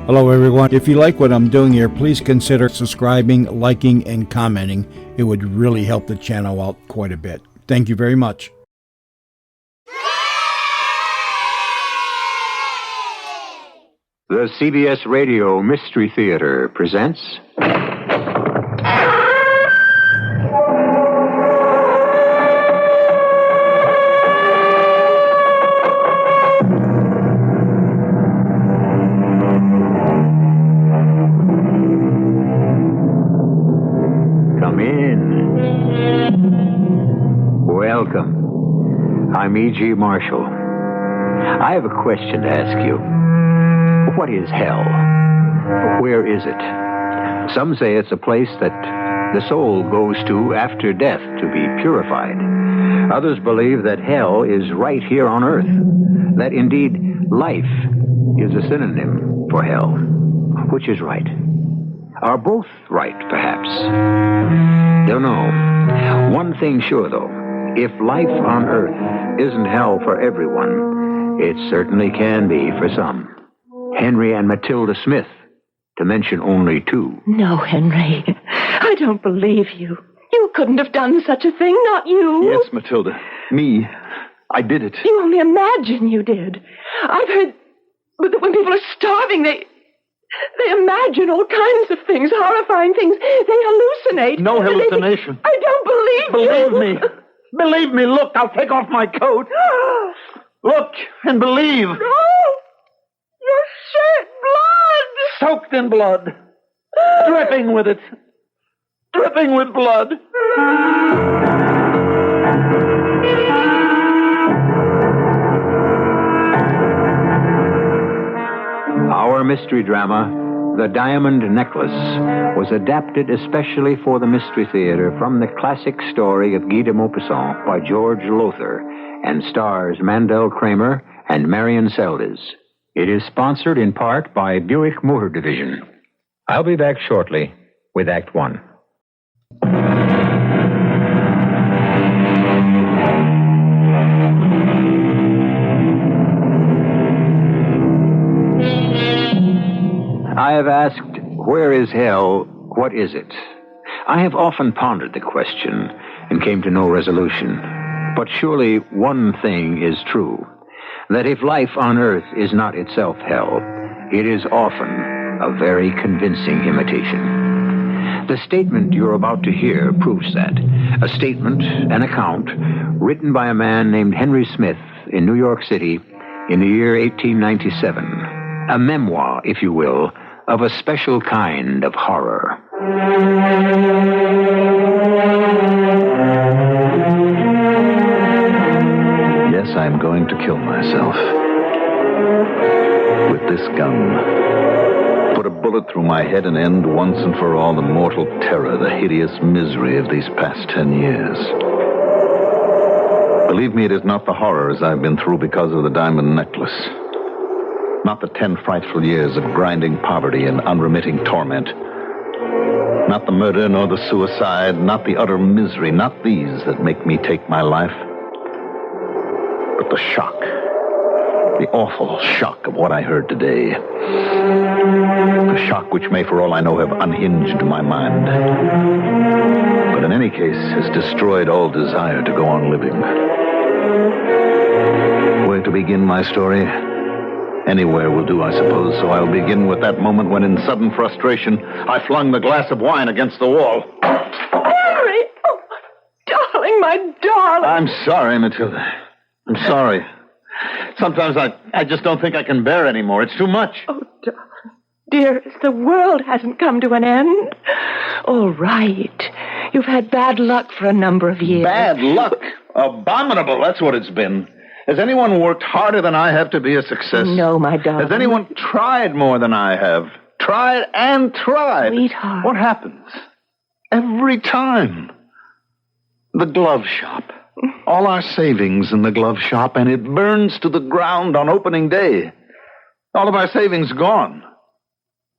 Hello, everyone. If you like what I'm doing here, please consider subscribing, liking, and commenting. It would really help the channel out quite a bit. Thank you very much. The CBS Radio Mystery Theater presents... Come in. Welcome. I'm E.G. Marshall. I have a question to ask you. What is hell? Where is it? Some say it's a place that the soul goes to after death to be purified. Others believe that hell is right here on earth. That indeed life is a synonym for hell. Which is right? Are both right, perhaps? Don't know. One thing sure, though. If life on earth isn't hell for everyone, it certainly can be for some. Henry and Matilda Smith, to mention only two. No, Henry. I don't believe you. You couldn't have done such a thing, not you. Yes, Matilda. Me. I did it. You only imagine you did. I've heard that when people are starving, they imagine all kinds of things, horrifying things. They hallucinate. No hallucination. I don't believe you. Believe me. Believe me. Look, I'll take off my coat. Look and believe. No! Your shirt, blood! Soaked in blood. Dripping with it. Dripping with blood. Our mystery drama, The Diamond Necklace, was adapted especially for the Mystery Theater from the classic story of Guy de Maupassant by George Lothar and stars Mandel Kramer and Marion Seldes. It is sponsored in part by Buick Motor Division. I'll be back shortly with Act One. I have asked, where is hell? What is it? I have often pondered the question and came to no resolution. But surely one thing is true, that if life on earth is not itself hell, it is often a very convincing imitation. The statement you're about to hear proves that. A statement, an account, written by a man named Henry Smith in New York City in the year 1897. A memoir, if you will, of a special kind of horror. Yes, I'm going to kill myself. With this gun. Put a bullet through my head and end once and for all the mortal terror, the hideous misery of these past 10 years. Believe me, it is not the horrors I've been through because of the diamond necklace. Not the 10 frightful years of grinding poverty and unremitting torment. Not the murder nor the suicide, not the utter misery, not these that make me take my life. But the shock, the awful shock of what I heard today. The shock which may, for all I know, have unhinged my mind. But in any case, has destroyed all desire to go on living. Where to begin my story? Anywhere will do, I suppose, so I'll begin with that moment when, in sudden frustration, I flung the glass of wine against the wall. Henry! Oh, darling, my darling. I'm sorry, Matilda. I'm sorry. Sometimes I just don't think I can bear anymore. It's too much. Oh, darling. Dearest, the world hasn't come to an end. All right. You've had bad luck for a number of years. Bad luck? Abominable, that's what it's been. Has anyone worked harder than I have to be a success? No, my darling. Has anyone tried more than I have? Tried and tried. Sweetheart. What happens? Every time. The glove shop. All our savings in the glove shop, and it burns to the ground on opening day. All of our savings gone.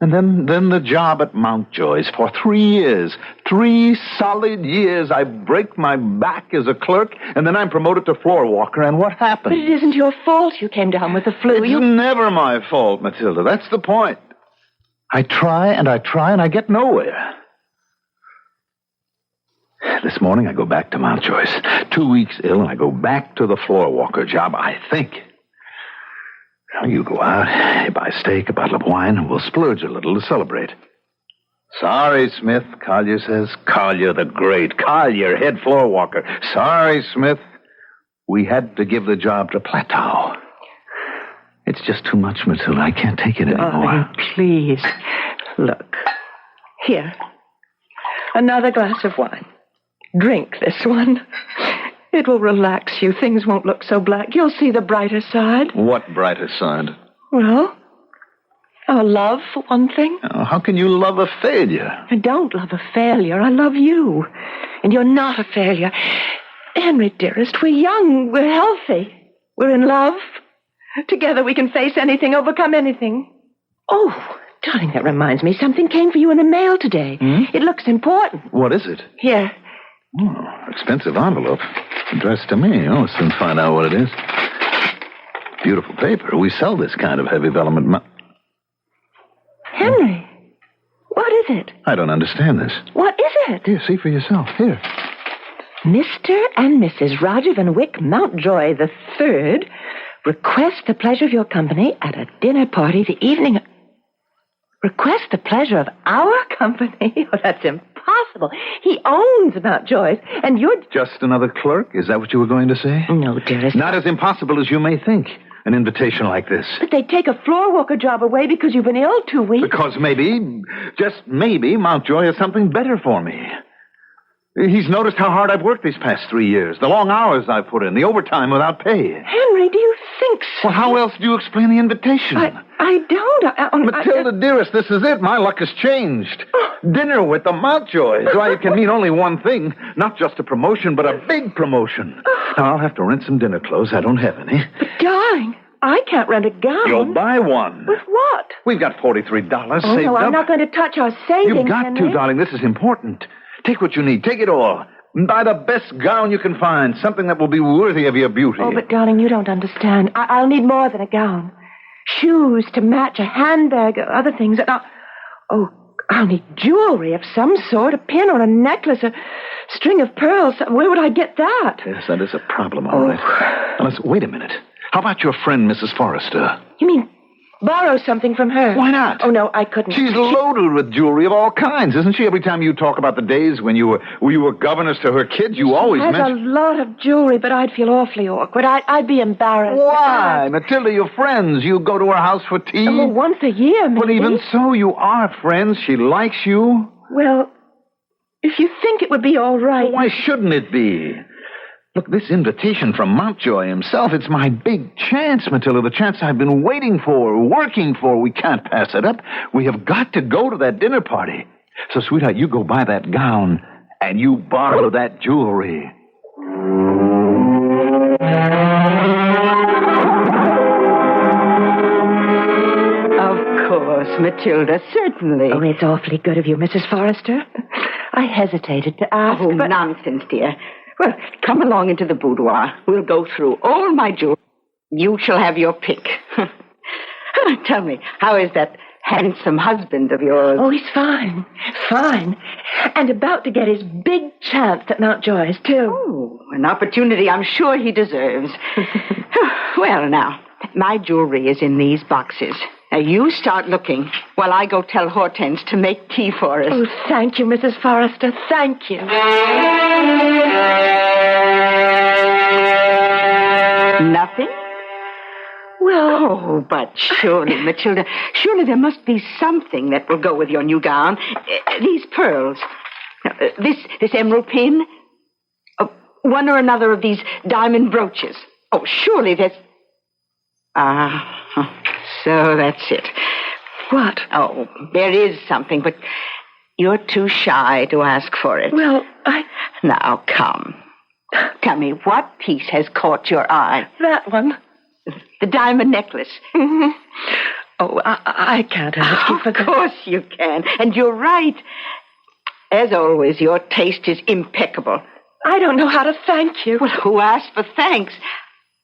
And then the job at Mountjoy's for 3 years. 3 solid years. I break my back as a clerk, and then I'm promoted to floor walker, and what happened? But it isn't your fault you came down with the flu. It's never my fault, Matilda. That's the point. I try and I get nowhere. This morning I go back to Mountjoy's. 2 weeks ill and I go back to the floor walker job, I think. Now you go out, you buy steak, a bottle of wine, and we'll splurge a little to celebrate. Sorry, Smith, Collier says. Collier the Great. Collier, head floor walker. Sorry, Smith. We had to give the job to Plateau. It's just too much, Matilda. I can't take it anymore. Oh, please. Look. Here. Another glass of wine. Drink this one. It will relax you. Things won't look so black. You'll see the brighter side. What brighter side? Well, our love, for one thing. Oh, how can you love a failure? I don't love a failure. I love you. And you're not a failure. Henry, dearest, we're young. We're healthy. We're in love. Together we can face anything, overcome anything. Oh, darling, that reminds me. Something came for you in the mail today. It looks important. What is it? Here. Oh, expensive envelope. Addressed to me. Oh, soon find out what it is. Beautiful paper. We sell this kind of heavy vellum. Henry, what is it? I don't understand this. What is it? Here, see for yourself. Here. Mr. and Mrs. Roger Van Wyck Mountjoy III request the pleasure of your company at a dinner party the evening... Request the pleasure of our company? Oh, that's impossible. He owns Mountjoy's, and you're... Just another clerk? Is that what you were going to say? No, dearest. Not as impossible as you may think. An invitation like this. But they take a floor walker job away because you've been ill 2 weeks. Because maybe, just maybe, Mountjoy has something better for me. He's noticed how hard I've worked these past 3 years. The long hours I've put in, the overtime without pay. Henry, do you think so? Well, how else do you explain the invitation? I don't. Matilda, dearest, this is it. My luck has changed. Dinner with the Mountjoys. Why, it can mean only one thing. Not just a promotion, but a big promotion. Now, I'll have to rent some dinner clothes. I don't have any. But, darling, I can't rent a gown. You'll buy one. With what? We've got $43 saved no, up. I'm not going to touch our savings, You've got Henry. to, darling. This is important. Take what you need. Take it all. Buy the best gown you can find. Something that will be worthy of your beauty. Oh, but, darling, you don't understand. I'll need more than a gown. Shoes to match, a handbag, other things. I'll need jewelry of some sort, a pin or a necklace, a string of pearls. Where would I get that? Yes, that is a problem, all right. Now, wait a minute. How about your friend, Mrs. Forrester? You mean borrow something from her? Why not? Oh, no, I couldn't. She's loaded with jewelry of all kinds, isn't she? Every time you talk about the days when you were governess to her kids, you always She has mention... a lot of jewelry, but I'd feel awfully awkward. I'd be embarrassed. Why? Matilda, you're friends. You go to her house for tea. Well, once a year, maybe. But even so, you are friends. She likes you. Well, if you think it would be all right... Well, why shouldn't it be? Look, this invitation from Mountjoy himself, it's my big chance, Matilda, the chance I've been waiting for, working for. We can't pass it up. We have got to go to that dinner party. So, sweetheart, you go buy that gown, and you borrow that jewelry. Of course, Matilda, certainly. Oh, it's awfully good of you, Mrs. Forrester. I hesitated to ask, Oh, but... nonsense, dear. Well, come along into the boudoir. We'll go through all my jewelry. You shall have your pick. Tell me, how is that handsome husband of yours? Oh, he's fine. Fine. And about to get his big chance at Mountjoy's, too. Oh, an opportunity I'm sure he deserves. Well, now, my jewelry is in these boxes. Now, you start looking while I go tell Hortense to make tea for us. Oh, thank you, Mrs. Forrester. Thank you. Nothing? Well... Oh, but surely, Matilda, surely there must be something that will go with your new gown. These pearls. This emerald pin. One or another of these diamond brooches. Oh, surely there's... So that's it. What? Oh, there is something, but you're too shy to ask for it. Well, Now, come. Tell me, what piece has caught your eye? That one. The diamond necklace. Mm-hmm. Oh, I can't ask you for that. Of course you can, and you're right. As always, your taste is impeccable. I don't know how to thank you. Well, who asked for thanks?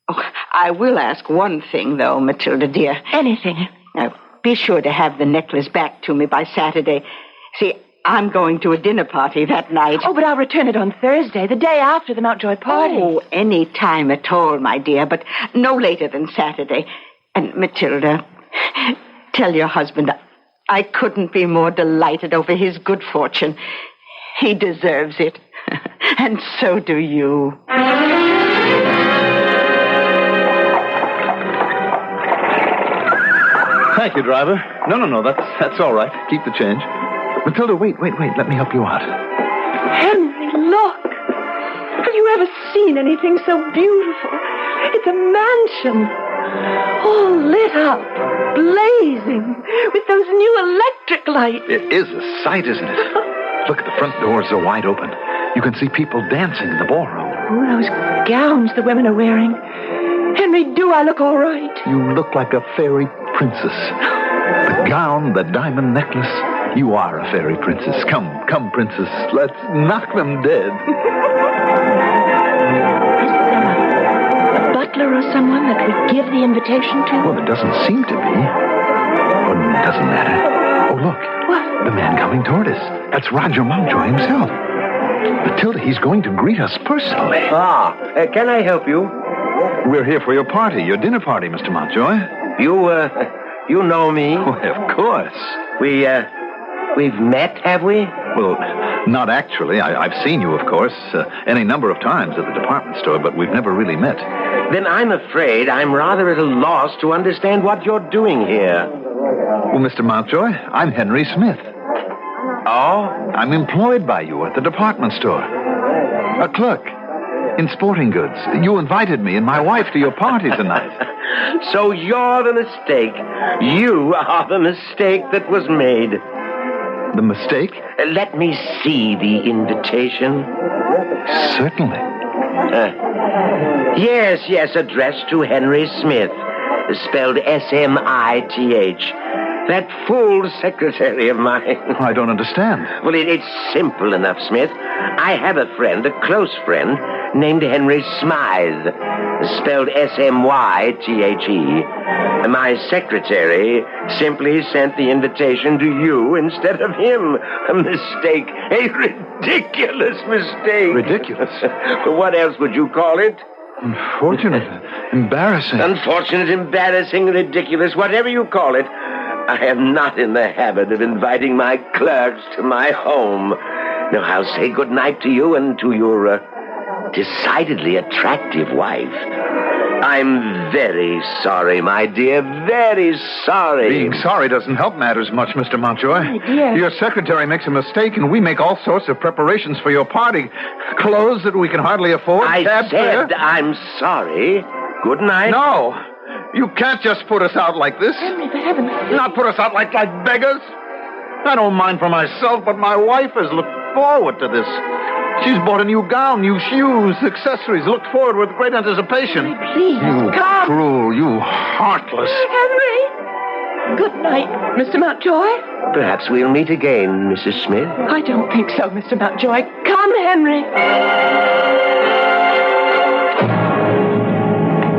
Oh, I will ask one thing, though, Matilda, dear. Anything. Now, be sure to have the necklace back to me by Saturday. See, I'm going to a dinner party that night. Oh, but I'll return it on Thursday, the day after the Mountjoy party. Oh, any time at all, my dear, but no later than Saturday. And, Matilda, tell your husband I couldn't be more delighted over his good fortune. He deserves it. And so do you. Thank you, driver. No, that's all right. Keep the change. Matilda, wait. Let me help you out. Henry, look. Have you ever seen anything so beautiful? It's a mansion. All lit up, blazing, with those new electric lights. It is a sight, isn't it? Look, the front doors are wide open. You can see people dancing in the ballroom. Oh, those gowns the women are wearing. Henry, do I look all right? You look like a fairy princess. The gown, the diamond necklace. You are a fairy princess. Come, princess. Let's knock them dead. Is there a butler or someone that we give the invitation to? Well, it doesn't seem to be. But it doesn't matter. Oh, look. What? The man coming toward us. That's Roger Mountjoy himself. Matilda, he's going to greet us personally. Can I help you? We're here for your party, your dinner party, Mr. Mountjoy. You know me? Why, of course. We've met, have we? Well, not actually. I've seen you, of course, any number of times at the department store, but we've never really met. Then I'm afraid I'm rather at a loss to understand what you're doing here. Well, Mr. Mountjoy, I'm Henry Smith. Oh? I'm employed by you at the department store. A clerk in sporting goods. You invited me and my wife to your party tonight. So you're the mistake. You are the mistake that was made. The mistake? Let me see the invitation. Certainly. Yes, addressed to Henry Smith. Spelled S-M-I-T-H. That fool secretary of mine. I don't understand. Well, it's simple enough, Smith. I have a friend, a close friend, named Henry Smythe. Spelled S-M-Y-T-H-E. My secretary simply sent the invitation to you instead of him. A mistake. A ridiculous mistake. Ridiculous? What else would you call it? Unfortunate. Embarrassing. Unfortunate, embarrassing, ridiculous, whatever you call it. I am not in the habit of inviting my clerks to my home. Now, I'll say good night to you and to your decidedly attractive wife. I'm very sorry, my dear, very sorry. Being sorry doesn't help matters much, Mr. Mountjoy. My dear. Your secretary makes a mistake, and we make all sorts of preparations for your party. Clothes that we can hardly afford. I cab fare. said I'm sorry. Good night. No. You can't just put us out like this. Henry, for heaven's sake. Not put us out like beggars. I don't mind for myself, but my wife has looked forward to this. She's bought a new gown, new shoes, accessories, looked forward with great anticipation. Please, You come. cruel, you heartless. Henry! Good night, Mr. Mountjoy. Perhaps we'll meet again, Mrs. Smith. I don't think so, Mr. Mountjoy. Come, Henry.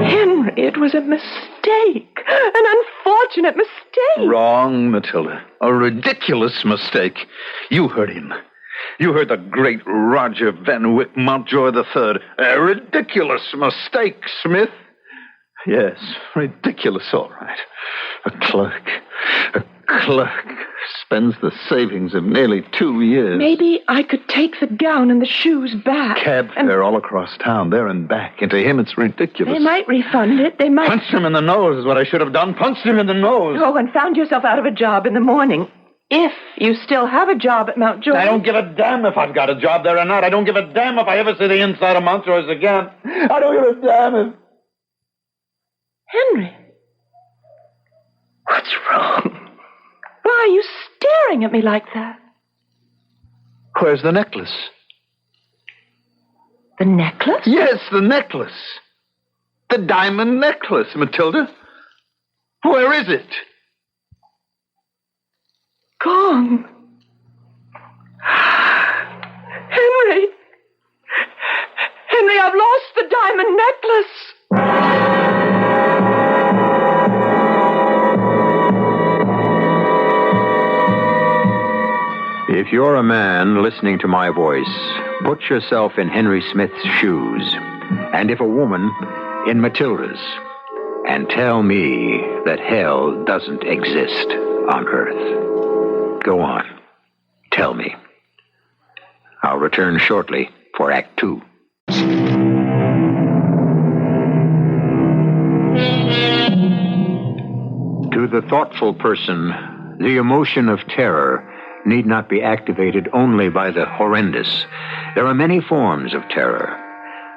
Henry, it was a mistake. An unfortunate mistake. Wrong, Matilda. A ridiculous mistake. You heard him. You heard the great Roger Van Wyck Mountjoy III. A ridiculous mistake, Smith. Yes, ridiculous, all right. A clerk spends the savings of nearly 2 years. Maybe I could take the gown and the shoes back. Cab fare all across town, there and back. And to him, it's ridiculous. They might refund it. They might... Punched him in the nose is what I should have done. Punched him in the nose. Oh, and found yourself out of a job in the morning. If you still have a job at Mountjoy. I don't give a damn if I've got a job there or not. I don't give a damn if I ever see the inside of Mountjoy's again. I don't give a damn if... Henry. What's wrong? Why are you staring at me like that? Where's the necklace? The necklace? Yes, the necklace. The diamond necklace, Matilda. Where is it? Gone. Henry! Henry, I've lost the diamond necklace! If you're a man listening to my voice, put yourself in Henry Smith's shoes. And if a woman, in Matilda's. And tell me that hell doesn't exist on Earth. Go on. Tell me. I'll return shortly for Act 2. To the thoughtful person, the emotion of terror need not be activated only by the horrendous. There are many forms of terror.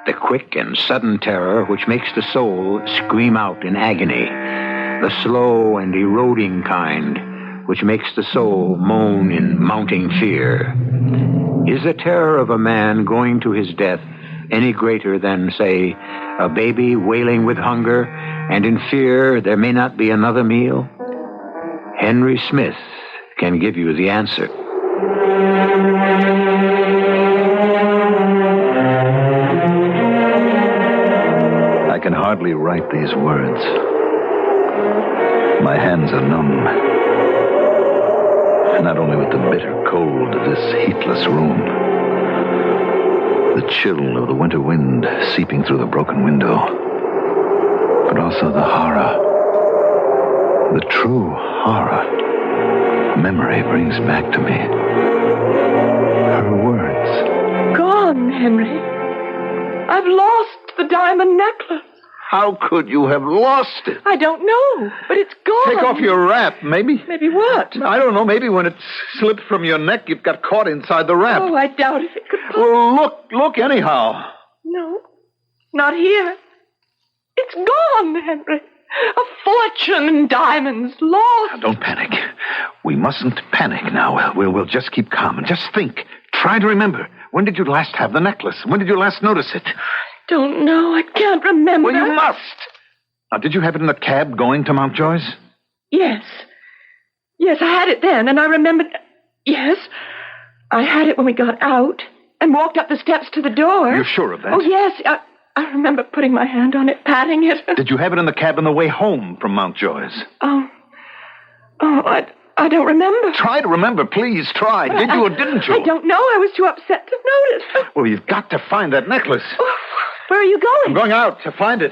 The quick and sudden terror which makes the soul scream out in agony. The slow and eroding kind which makes the soul moan in mounting fear. Is the terror of a man going to his death any greater than, say, a baby wailing with hunger and in fear there may not be another meal? Henry Smith can give you the answer. I can hardly write these words. My hands are numb. Not only with the bitter cold of this heatless room, the chill of the winter wind seeping through the broken window, but also the horror, the true horror memory brings back to me. Her words. Gone, Henry. I've lost the diamond necklace. How could you have lost it? I don't know, but it's gone. Take off your wrap, maybe. Maybe what? I don't know. Maybe when it slipped from your neck, it got caught inside the wrap. Oh, I doubt if it could Well, look anyhow. No, not here. It's gone, Henry. A fortune in diamonds lost. Now, don't panic. We mustn't panic now. We'll just keep calm and just think. Try to remember. When did you last have the necklace? When did you last notice it? Don't know. I can't remember. Well, you must. Now, did you have it in the cab going to Mountjoy's? Yes. Yes, I had it then, and I remembered... Yes, I had it when we got out and walked up the steps to the door. You're sure of that? Oh, yes. I remember putting my hand on it, patting it. Did you have it in the cab on the way home from Mountjoy's? I don't remember. Try to remember, please. Try. Did you or didn't you? I don't know. I was too upset to notice. Well, you've got to find that necklace. Where are you going? I'm going out to find it.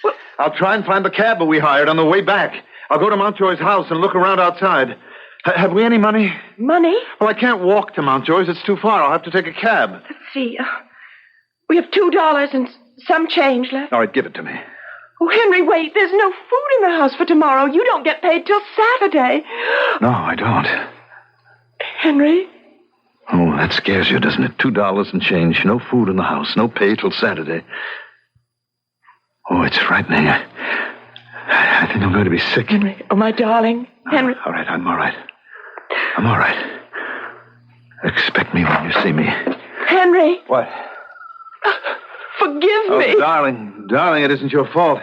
Well, I'll try and find the cab we hired on the way back. I'll go to Mountjoy's house and look around outside. Have we any money? Money? Well, I can't walk to Mountjoy's. It's too far. I'll have to take a cab. Let's see. We have $2 and some change left. All right, give it to me. Oh, Henry, wait. There's no food in the house for tomorrow. You don't get paid till Saturday. No, I don't. Henry? Oh, that scares you, doesn't it? $2 and change. No food in the house. No pay till Saturday. Oh, it's frightening. I think I'm going to be sick. Henry, oh, my darling. Henry. All right, I'm all right. I'm all right. Expect me when you see me. Henry. What? Forgive me. Oh, darling, it isn't your fault.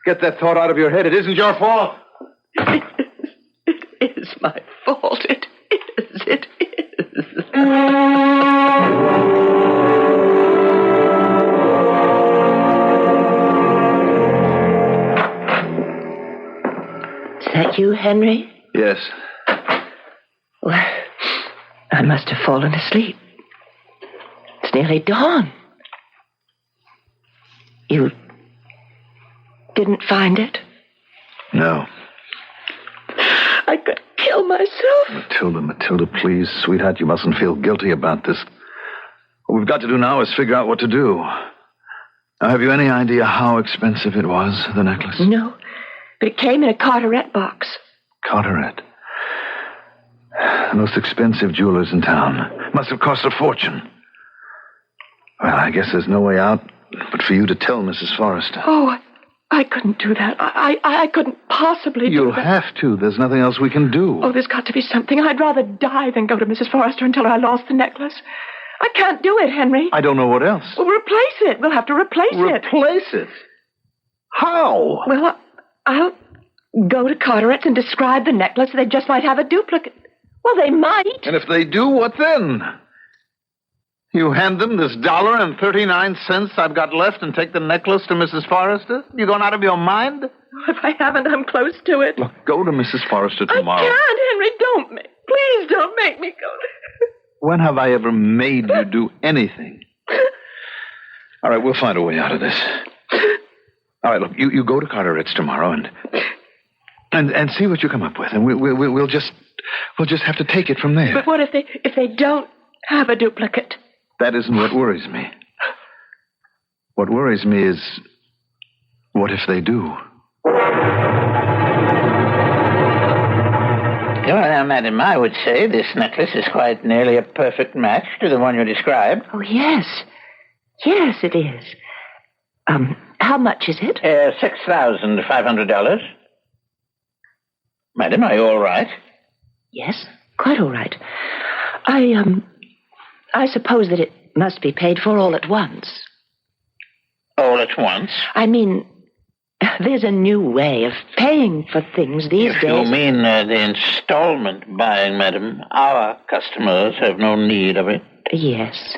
Get that thought out of your head. It isn't your fault. It is my fault. It is. It is. Is that you, Henry? Yes. Well, I must have fallen asleep. It's nearly dawn. You didn't find it? No. I could kill myself. Matilda, please. Sweetheart, you mustn't feel guilty about this. What we've got to do now is figure out what to do. Now, have you any idea how expensive it was, the necklace? No, but it came in a Carteret box. Carteret? The most expensive jewelers in town. Must have cost a fortune. Well, I guess there's no way out but for you to tell Mrs. Forrester. Oh, I couldn't do that. I couldn't possibly do You'll that. have to. There's nothing else we can do. Oh, there's got to be something. I'd rather die than go to Mrs. Forrester and tell her I lost the necklace. I can't do it, Henry. I don't know what else. Well, replace it. We'll have to replace it. Replace it? How? Well, I'll go to Carteret's and describe the necklace. They just might have a duplicate. Well, they might. And if they do, what then? You hand them this $1.39 I've got left and take the necklace to Mrs. Forrester? You going out of your mind? If I haven't, I'm close to it. Look, go to Mrs. Forrester tomorrow. I can't, Henry. Please don't make me go. When have I ever made you do anything? All right, we'll find a way out of this. All right, look, you go to Carteret's tomorrow and see what you come up with, and we'll just have to take it from there. But what if they don't have a duplicate? That isn't what worries me. What worries me is, what if they do? Well, madam, I would say this necklace is quite nearly a perfect match to the one you described. Oh, yes. Yes, it is. How much is it? $6,500. Madam, are you all right? Yes, quite all right. I suppose that it must be paid for all at once. All at once? I mean, there's a new way of paying for things these days. If you mean the installment buying, madam, our customers have no need of it. Yes.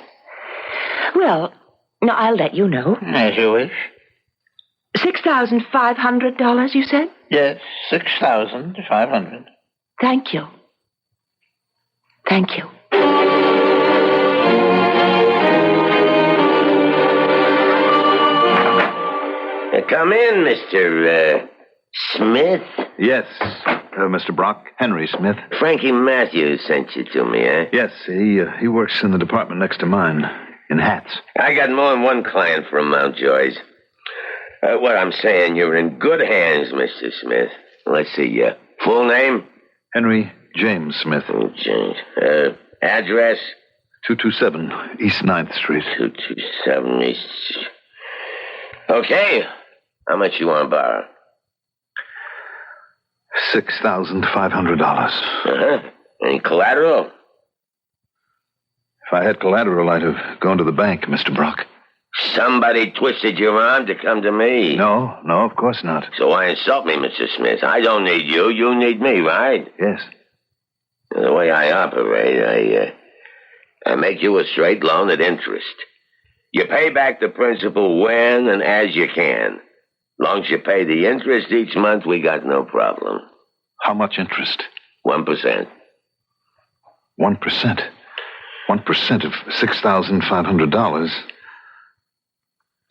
Well, no, I'll let you know. As you wish. $6,500, you said? Yes, $6,500. Thank you. Thank you. Come in, Mr. Smith. Yes, Mr. Brock. Henry Smith. Frankie Matthews sent you to me, eh? Yes, he works in the department next to mine, in hats. I got more than one client from Mountjoy's. What I'm saying, you're in good hands, Mr. Smith. Let's see, full name? Henry James Smith. Oh, James. Address? 227 East 9th Street. 227 East. Okay. How much you want to borrow? $6,500. Uh-huh. Any collateral? If I had collateral, I'd have gone to the bank, Mr. Brock. Somebody twisted your arm to come to me. No, of course not. So why insult me, Mr. Smith? I don't need you. You need me, right? Yes. The way I operate, I make you a straight loan at interest. You pay back the principal when and as you can. Long as you pay the interest each month, we got no problem. How much interest? 1%. 1%? 1% of $6,500.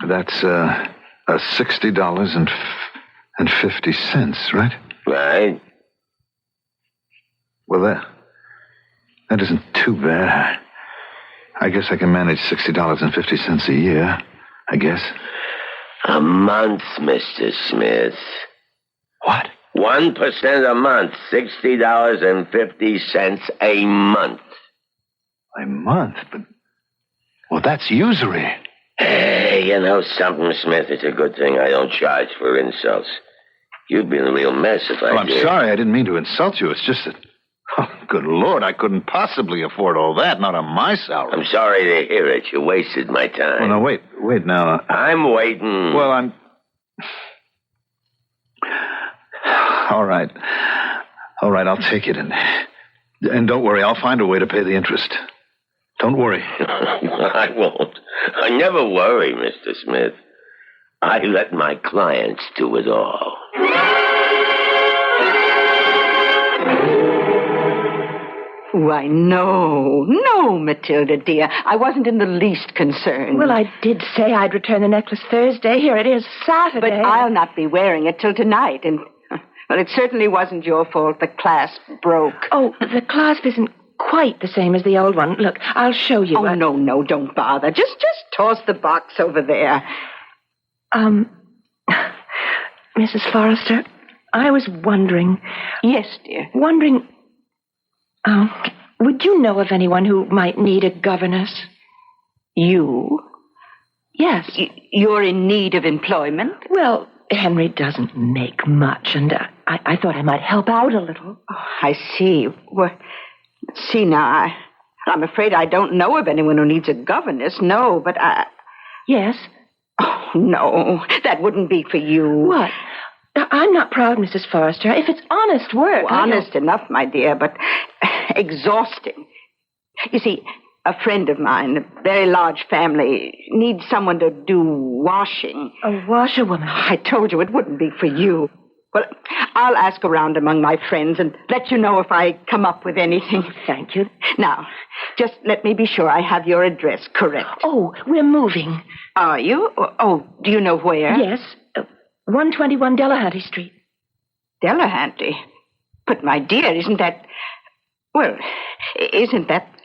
That's $60.50, right? Right. Well, that isn't too bad. I guess I can manage $60.50 a year, I guess. A month, Mr. Smith. What? 1% a month, $60.50 a month. A month? But, well, that's usury. Hey, you know something, Smith? It's a good thing I don't charge for insults. You'd be in a real mess if I Well, I'm did. sorry. I didn't mean to insult you. It's just that... Oh, good Lord, I couldn't possibly afford all that, not on my salary. I'm sorry to hear it. You wasted my time. Well, now, wait now. I'm waiting. Well, I'm... All right, I'll take it, and don't worry, I'll find a way to pay the interest. Don't worry. I won't. I never worry, Mr. Smith. I let my clients do it all. Why, no, Matilda, dear. I wasn't in the least concerned. Well, I did say I'd return the necklace Thursday. Here it is, Saturday. But I'll not be wearing it till tonight, and... Well, it certainly wasn't your fault the clasp broke. Oh, the clasp isn't quite the same as the old one. Look, I'll show you. Oh, no, don't bother. Just toss the box over there. Mrs. Forrester, I was wondering... Yes, dear. Would you know of anyone who might need a governess? You? Yes. You're in need of employment? Well, Henry doesn't make much, and I thought I might help out a little. Oh, I see. Well, see now, I'm afraid I don't know of anyone who needs a governess. No, but Yes? Oh, no, that wouldn't be for you. What? I'm not proud, Mrs. Forrester. If it's honest work... Honest enough, my dear, but exhausting. You see, a friend of mine, a very large family, needs someone to do washing. A washerwoman. I told you it wouldn't be for you. Well, I'll ask around among my friends and let you know if I come up with anything. Thank you. Now, just let me be sure I have your address correct. Oh, we're moving. Are you? Oh, do you know where? Yes. 121 Delahanty Street. Delahanty? But, my dear, isn't that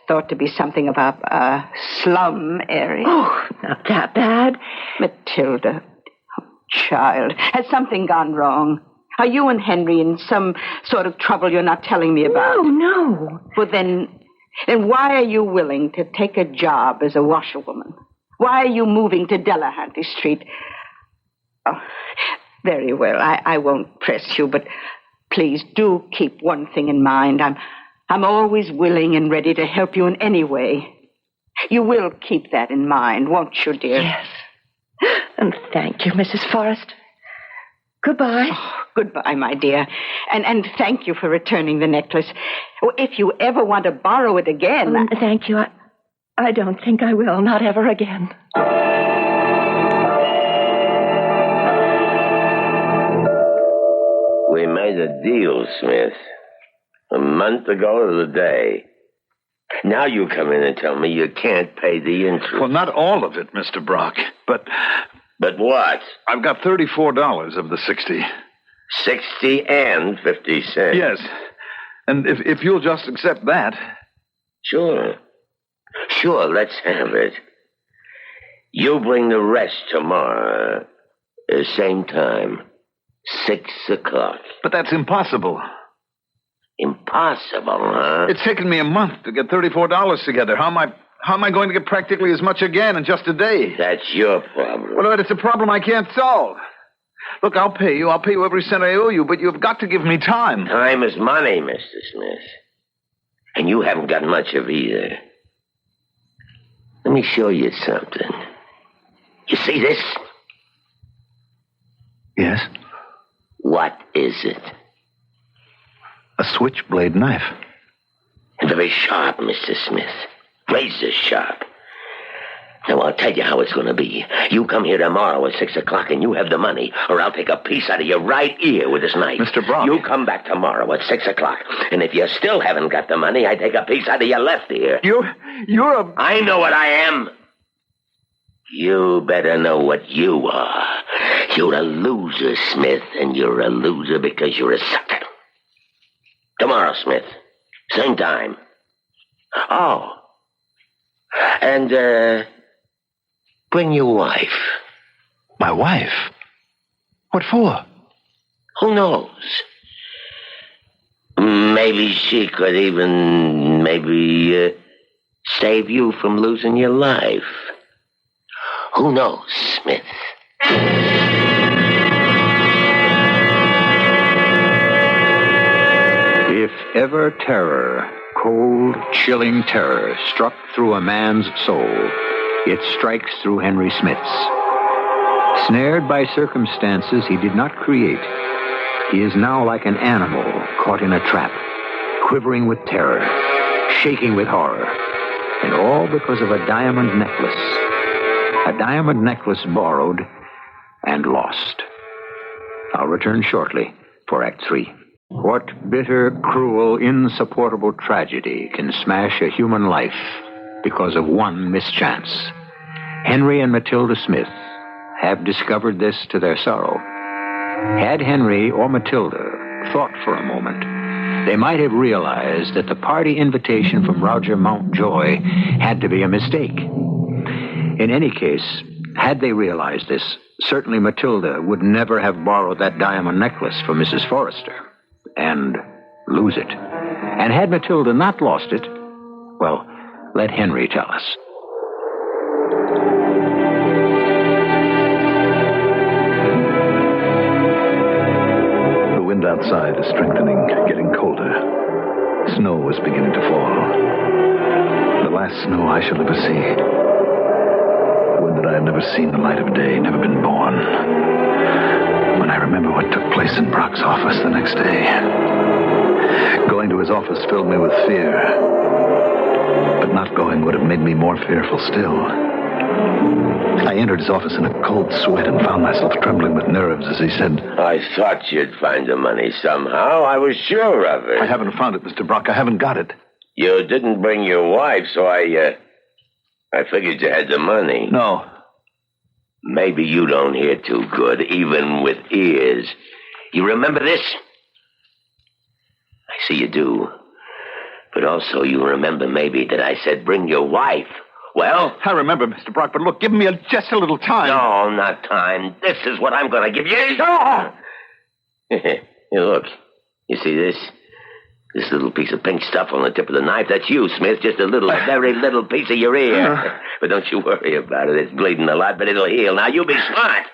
thought to be something of a slum area? Oh, not that bad. Matilda, child, has something gone wrong? Are you and Henry in some sort of trouble you're not telling me about? No. Well, then why are you willing to take a job as a washerwoman? Why are you moving to Delahanty Street? Oh, very well. I won't press you, but please do keep one thing in mind. I'm always willing and ready to help you in any way. You will keep that in mind, won't you, dear? Yes. And thank you, Mrs. Forrest. Goodbye. Oh, goodbye, my dear. And thank you for returning the necklace. If you ever want to borrow it again... Thank you. I don't think I will. Not ever again. We made a deal, Smith. A month ago to the day. Now you come in and tell me you can't pay the interest. Well, not all of it, Mr. Brock, but... But what? I've got $34 of the 60. 60 and 50 cents. Yes. And if you'll just accept that... Sure. Sure, let's have it. You bring the rest tomorrow. Same time. 6 o'clock. But that's impossible. Impossible, huh? It's taken me a month to get $34 together. How am I going to get practically as much again in just a day? That's your problem. Well, it's a problem I can't solve. Look, I'll pay you. I'll pay you every cent I owe you, but you've got to give me time. Time is money, Mr. Smith. And you haven't got much of either. Let me show you something. You see this? Yes? What is it? A switchblade knife. And very sharp, Mr. Smith. Razor sharp. Now, I'll tell you how it's going to be. You come here tomorrow at 6 o'clock and you have the money, or I'll take a piece out of your right ear with this knife. Mr. Brock. You come back tomorrow at 6 o'clock, and if you still haven't got the money, I take a piece out of your left ear. You're a... I know what I am. You better know what you are. You're a loser, Smith, and you're a loser because you're a sucker. Tomorrow, Smith. Same time. Oh. And, bring your wife. My wife? What for? Who knows? Maybe she could even, save you from losing your life. Who knows, Smith? If ever terror, cold, chilling terror, struck through a man's soul, it strikes through Henry Smith's. Snared by circumstances he did not create, he is now like an animal caught in a trap, quivering with terror, shaking with horror, and all because of a diamond necklace. A diamond necklace borrowed and lost. I'll return shortly for Act 3. What bitter, cruel, insupportable tragedy can smash a human life because of one mischance? Henry and Matilda Smith have discovered this to their sorrow. Had Henry or Matilda thought for a moment, they might have realized that the party invitation from Roger Mountjoy had to be a mistake. In any case, had they realized this, certainly Matilda would never have borrowed that diamond necklace from Mrs. Forrester and lose it. And had Matilda not lost it, well, let Henry tell us. The wind outside is strengthening, getting colder. Snow is beginning to fall. The last snow I shall ever see. Would that I had never seen the light of day, never been born. When I remember what took place in Brock's office the next day. Going to his office filled me with fear. But not going would have made me more fearful still. I entered his office in a cold sweat and found myself trembling with nerves as he said, I thought you'd find the money somehow. I was sure of it. I haven't found it, Mr. Brock. I haven't got it. You didn't bring your wife, so I figured you had the money. No. Maybe you don't hear too good, even with ears. You remember this? I see you do. But also you remember maybe that I said bring your wife. Well? I remember, Mr. Brock, but look, give me just a little time. No, not time. This is what I'm going to give you. Oh! Here, look. You see this? This little piece of pink stuff on the tip of the knife, that's you, Smith. Just a very little piece of your ear. But don't you worry about it. It's bleeding a lot, but it'll heal. Now, you be smart.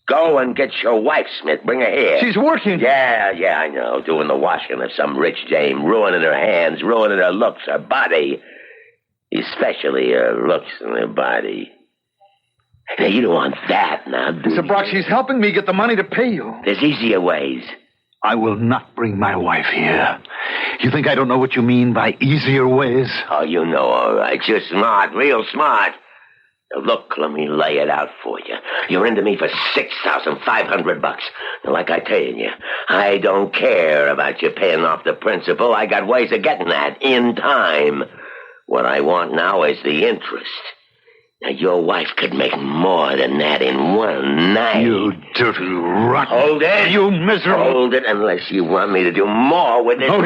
Go and get your wife, Smith. Bring her here. She's working. Yeah, I know. Doing the washing of some rich dame. Ruining her hands, ruining her looks, her body. Especially her looks and her body. Now, you don't want that now, do Mr. Brock, she's helping me get the money to pay you. There's easier ways. I will not bring my wife here. You think I don't know what you mean by easier ways? Oh, you know all right. You're smart, real smart. Now, look, let me lay it out for you. You're into me for $6,500. Now, like I tell you, I don't care about you paying off the principal. I got ways of getting that in time. What I want now is the interest. Now, your wife could make more than that in one night. You dirty rotten... Hold it. You miserable... Hold it unless you want me to do more with it. Oh,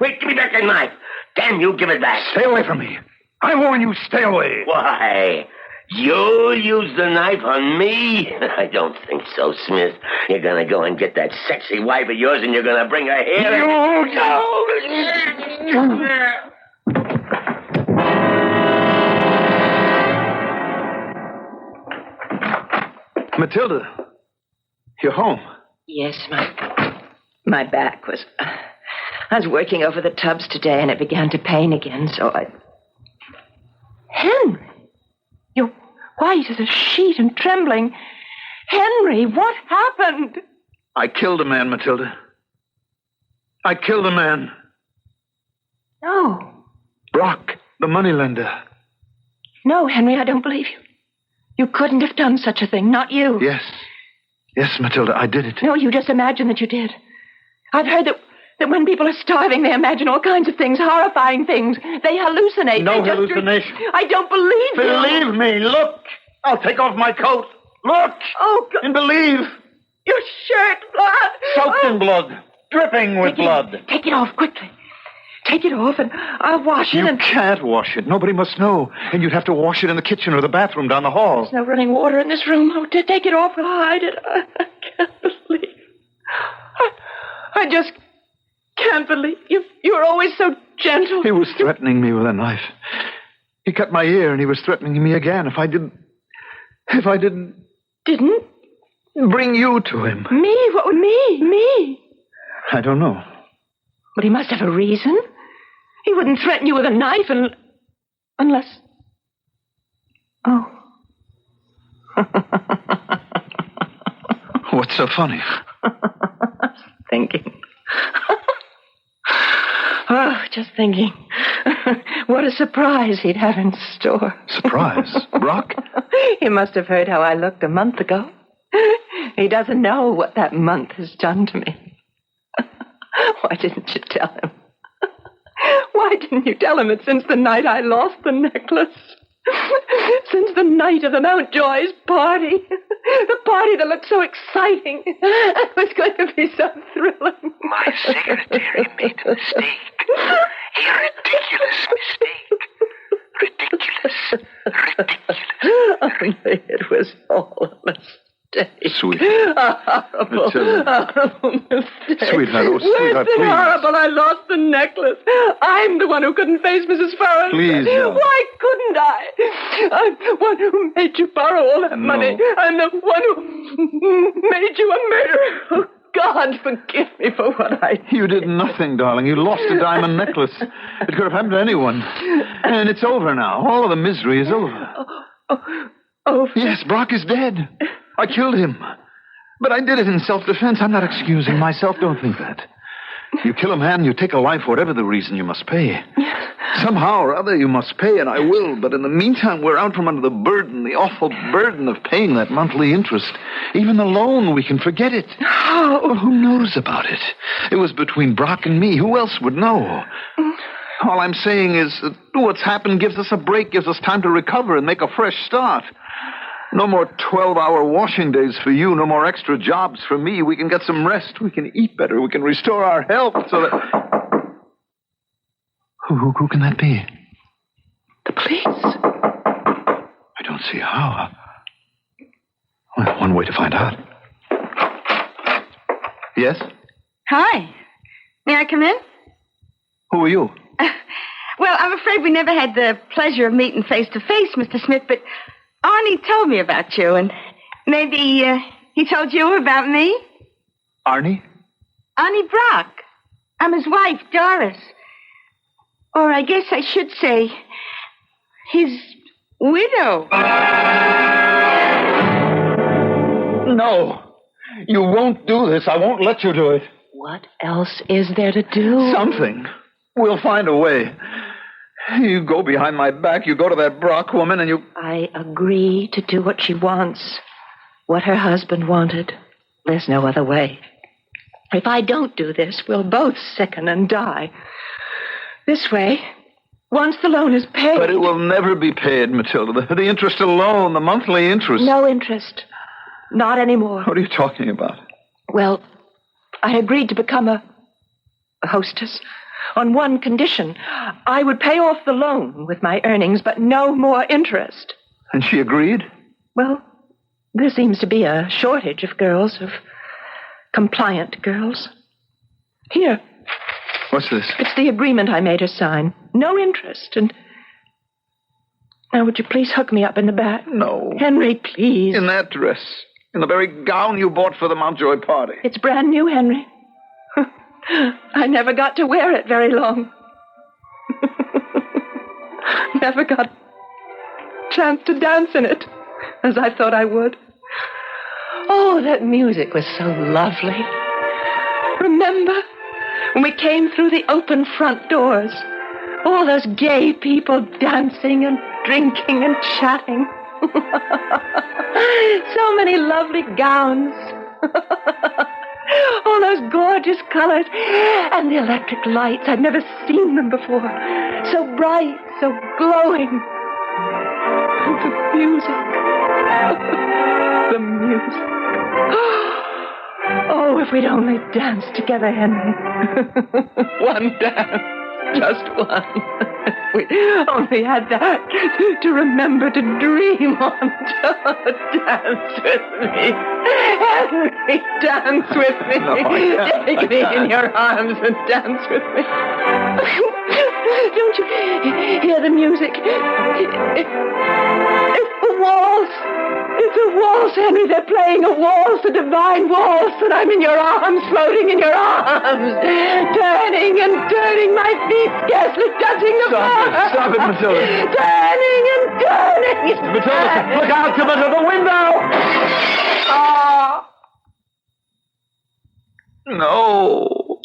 Wait, give me back that knife. Damn you, give it back. Stay away from me. I warn you, stay away. Why? You'll use the knife on me? I don't think so, Smith. You're going to go and get that sexy wife of yours and you're going to bring her here. Matilda, you're home. Yes, my back was... I was working over the tubs today, and it began to pain again, so I... Henry! You're white as a sheet and trembling. Henry, what happened? I killed a man, Matilda. I killed a man. No. Brock, the moneylender. No, Henry, I don't believe you. You couldn't have done such a thing, not you. Yes. Yes, Matilda, I did it. No, you just imagine that you did. I've heard that when people are starving, they imagine all kinds of things, horrifying things. They hallucinate. No hallucination. I don't believe you. Believe me, look. I'll take off my coat. Look. Oh, God. And believe. Your shirt, blood. Soaked in blood. Dripping with blood. Take it off quickly. Take it off and I'll wash it. You can't wash it. Nobody must know. And you'd have to wash it in the kitchen or the bathroom down the hall. There's no running water in this room. Oh, take it off. I'll hide it. I can't believe. I just can't believe you. You were always so gentle. He was threatening me with a knife. He cut my ear and he was threatening me again if I didn't... Didn't? Bring you to him. Me? What would me? I don't know. But he must have a reason. He wouldn't threaten you with a knife unless... Oh. What's so funny? Thinking. Oh, just thinking. What a surprise he'd have in store. Surprise? Brock? He must have heard how I looked a month ago. He doesn't know what that month has done to me. Why didn't you tell him? Why didn't you tell him that since the night I lost the necklace, since the night of the Mountjoy's party, the party that looked so exciting, it was going to be so thrilling. My secretary made a mistake. A ridiculous mistake. Ridiculous. It was all a mistake. Sweet. A horrible mistake. Sweetheart, oh, sweetheart, Worse than please. horrible, I lost the necklace. I'm the one who couldn't face Mrs. Farron. Please, no. Why couldn't I? I'm the one who made you borrow all that money. I'm the one who made you a murderer. Oh, God, forgive me for what I did. You did nothing, darling. You lost a diamond necklace. It could have happened to anyone. And it's over now. All of the misery is over. Oh, Yes, Brock is dead. I killed him. But I did it in self-defense. I'm not excusing myself. Don't think that. You kill a man, you take a life, whatever the reason, you must pay. Somehow or other you must pay, and I will. But in the meantime, we're out from under the burden, the awful burden of paying that monthly interest. Even the loan, we can forget it. How? Well, who knows about it? It was between Brock and me. Who else would know? All I'm saying is that what's happened gives us a break, gives us time to recover and make a fresh start. No more 12-hour washing days for you, no more extra jobs for me. We can get some rest, we can eat better, we can restore our health so that... Who can that be? The police. I don't see how. Well, one way to find out. Yes? Hi. May I come in? Who are you? Well, I'm afraid we never had the pleasure of meeting face to face, Mr. Smith, but Arnie told me about you, and maybe he told you about me? Arnie? Arnie Brock. I'm his wife, Doris. Or I guess I should say, his widow. No. You won't do this. I won't let you do it. What else is there to do? Something. We'll find a way. You go behind my back, you go to that Brock woman, and you... I agree to do what she wants. What her husband wanted. There's no other way. If I don't do this, we'll both sicken and die. This way, once the loan is paid... But it will never be paid, Matilda. The interest alone, the monthly interest... No interest. Not anymore. What are you talking about? Well, I agreed to become a hostess on one condition. I would pay off the loan with my earnings, but no more interest. And she agreed? Well, there seems to be a shortage of girls, of compliant girls. Here. What's this? It's the agreement I made her sign. No interest, and... Now, would you please hook me up in the back? No. Henry, please. In that dress. In the very gown you bought for the Mountjoy party. It's brand new, Henry. I never got to wear it very long. Never got a chance to dance in it, as I thought I would. Oh, that music was so lovely. Remember when we came through the open front doors? All those gay people dancing and drinking and chatting. So many lovely gowns. All those gorgeous colors. And the electric lights. I'd never seen them before. So bright, so glowing. And the music. The music. Oh, if we'd only danced together, Henry. One dance. Just one. We only had that to remember to dream on. Dance with me. Henry, dance with me. No, Take me in your arms and dance with me. Don't you hear the music? It's the waltz. It's a waltz, Henry. They're playing a waltz, a divine waltz, and I'm in your arms, floating in your arms, turning and turning, my feet scarcely touching the floor. Stop it, Matilda. Turning and turning. Matilda, look out, come into the window! Ah! No.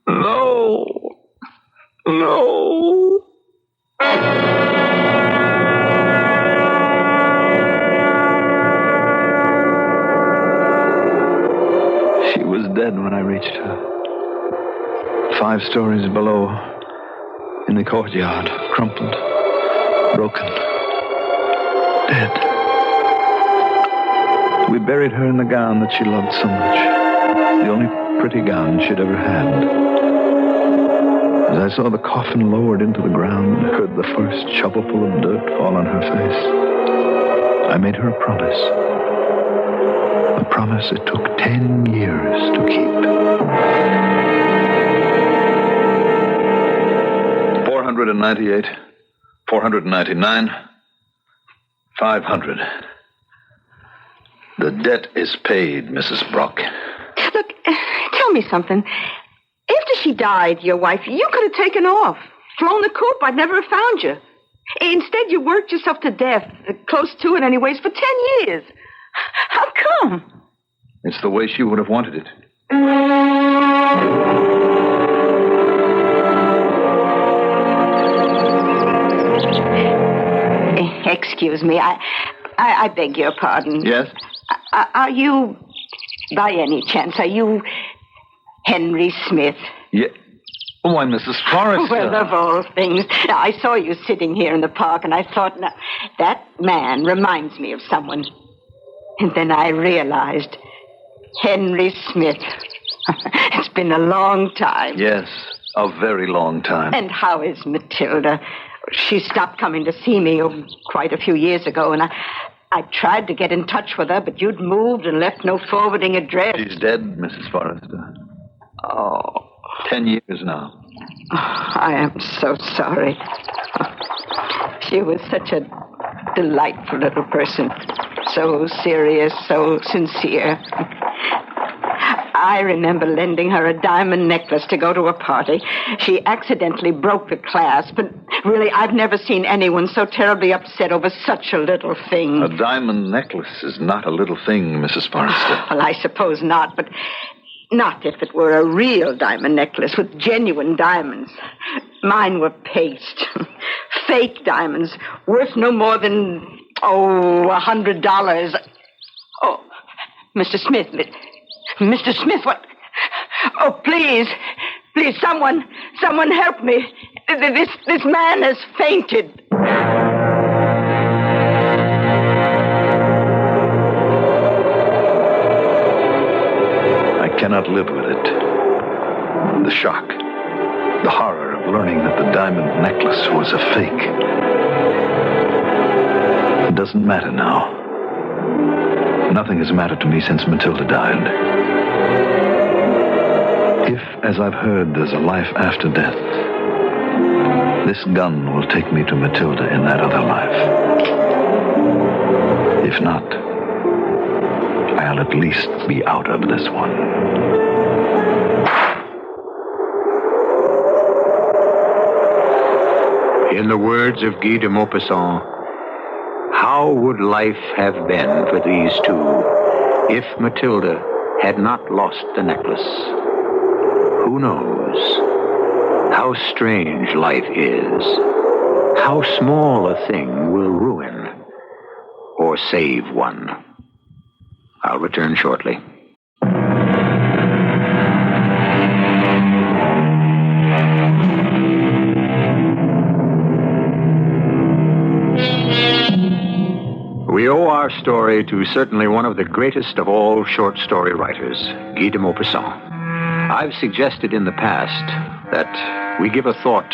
No. No. She was dead when I reached her. 5 stories below, in the courtyard, crumpled, broken, dead. We buried her in the gown that she loved so much, the only pretty gown she'd ever had. As I saw the coffin lowered into the ground and heard the first shovelful of dirt fall on her face, I made her a promise. A promise it took 10 years to keep. 498, 499, 500. The debt is paid, Mrs. Brock. Look, tell me something. After she died, your wife, you could have taken off, flown the coop. I'd never have found you. Instead, you worked yourself to death, close to it anyways, for 10 years. How come? It's the way she would have wanted it. excuse me. I beg your pardon. Yes? Are you, by any chance, are you Henry Smith? Yeah. Why, Mrs. Forrester. Well, of all things. Now, I saw you sitting here in the park, and I thought, now, that man reminds me of someone. And then I realized, Henry Smith. It's been a long time. Yes, a very long time. And how is Matilda? She stopped coming to see me quite a few years ago, and I tried to get in touch with her, but you'd moved and left no forwarding address. She's dead, Mrs. Forrester. Oh. 10 years now. I am so sorry. She was such a delightful little person. So serious, so sincere. I remember lending her a diamond necklace to go to a party. She accidentally broke the clasp, and really, I've never seen anyone so terribly upset over such a little thing. A diamond necklace is not a little thing, Mrs. Forrester. Well, I suppose not, but not if it were a real diamond necklace with genuine diamonds. Mine were paste. Fake diamonds, worth no more than, $100. Oh, Mr. Smith. Mr. Smith, what? Oh, please, someone help me. This man has fainted. I cannot live with it. The shock, the horror of learning that the diamond necklace was a fake. It doesn't matter now. Nothing has mattered to me since Matilda died. If, as I've heard, there's a life after death, this gun will take me to Matilda in that other life. If not, I'll at least be out of this one. In the words of Guy de Maupassant, how would life have been for these two if Matilda had not lost the necklace? Who knows? How strange life is. How small a thing will ruin or save one. I'll return shortly. We owe our story to certainly one of the greatest of all short story writers, Guy de Maupassant. I've suggested in the past that we give a thought,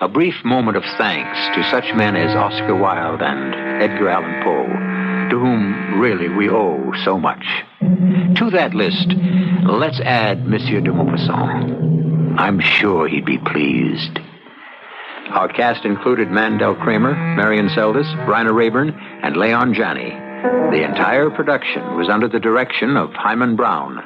a brief moment of thanks to such men as Oscar Wilde and Edgar Allan Poe, to whom really we owe so much. To that list, let's add Monsieur de Maupassant. I'm sure he'd be pleased. Our cast included Mandel Kramer, Marion Seldes, Bryna Rayburn, and Leon Janney. The entire production was under the direction of Hyman Brown.